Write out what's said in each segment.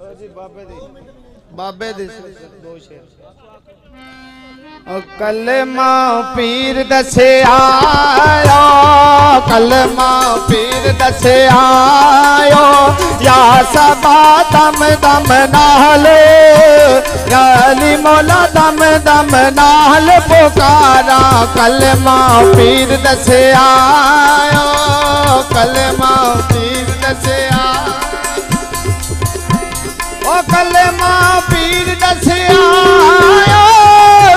बाबे दी दो शेर। कलमा पीर दसे आयो, कलमा पीर दसे आयो, या सबा दम दम नाल, या अली मौला दम दम नाल पुकारा। कलमा पीर दसे आयो, कलमा पीर दसे आयो, ओ कलमा पीर दसे आयो,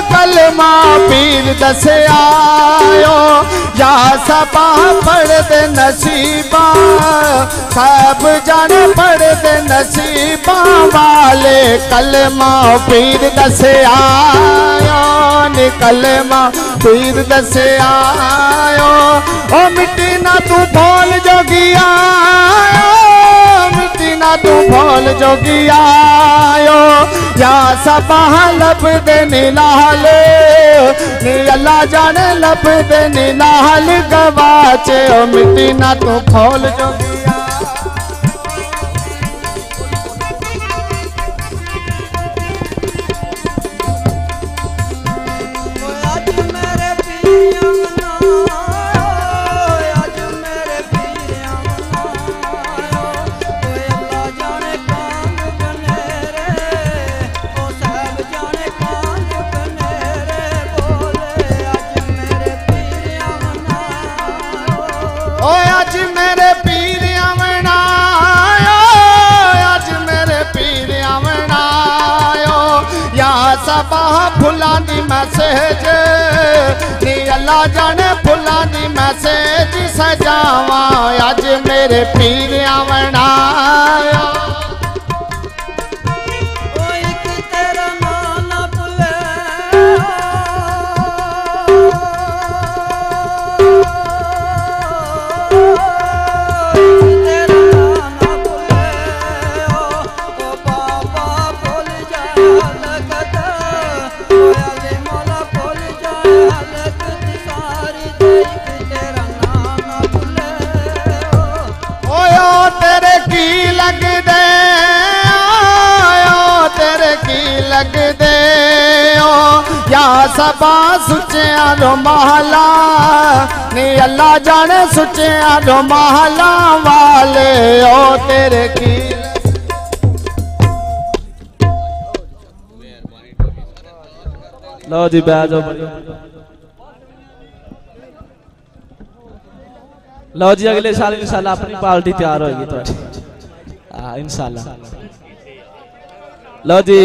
कलमा पीर दसे आयो, या सबा पढ़ दे नसीबा, सब जाने पढ़ दे नसीबा वाले। कलमा पीर दसे आयो, नी कलमा पीर दसे आयो, ओ मिट्टी ना तू भूल जोगिया, मिट्टी ना तू भूल जोगिया, या सबा लब दे नीलाल, नी अल्लाह जाने लब दे नीलाल गवाचे, ओ मिट्टी ना तू भूल जोगिया। सबा फुलानी मैसेज, नी अल्लाह जाने फुलानी मैसेज सजावा, अज मेरे पीर आवना। लग दे ओ या सबा सुचिया रो महला, नी अल्लाह जाने सुचिया रो महला वाले, ओ तेरे की। लो जी बैठ जाओ। लो जी अगले साल इंशाल्लाह अपनी पार्टी तैयार होगी तो इंशाल्लाह। लो जी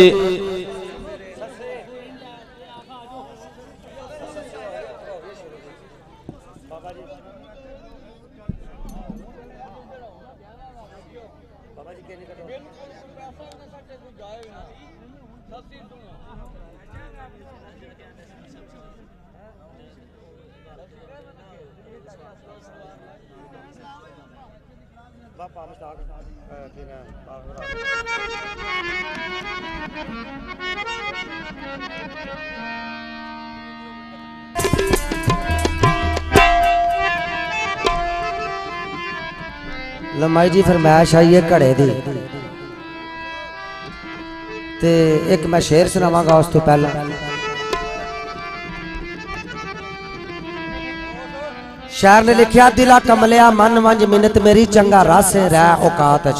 लमाई जी फरमाइश आई है घड़े दी, ते एक मैं शेर सुनावांगा उस तो पहला। शायर ने लिखा, दिला कमलिया मन वंज मिन्नत मेरी, चंगा रस रह औकात च।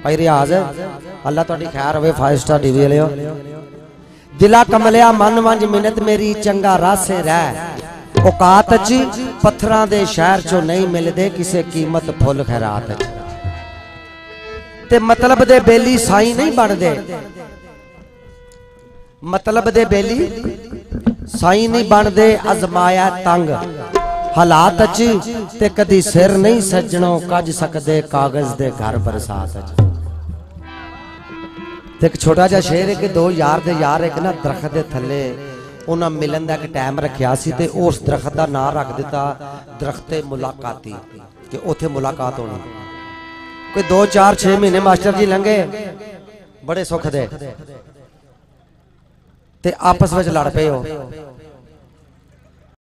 भाई रियाज अल्लाह तुहाडी खैर होवे, 5 स्टार टीवी वाले। दिला कमलिया मन वंज मिन्नत मेरी, चंगा रस रह औकात च, पत्थरां दे शहर चो नहीं मिलदे किसे कीमत फुल खैरात च। ते मतलब दे बेली साई नहीं बनदे, मतलब दे बेली साई नहीं बनदे, अजमाया तंग हालात च, ते कदी सिर नहीं सज्जणों कज सकदे कागज दे घर बरसात च। ते एक छोटा जा शेर है कि दो यार दे यार एक ना दरख्त दे थल्ले उन्हें मिलन का एक टाइम रखा सी, ते उस दरख्त का नाम रख दिता दरख्ते मुलाकाती, कि उथे मुलाकात होनी। कोई 2 4 6 महीने मास्टर जी लंघे बड़े सुख दे, ते आपस में लड़ पे हो।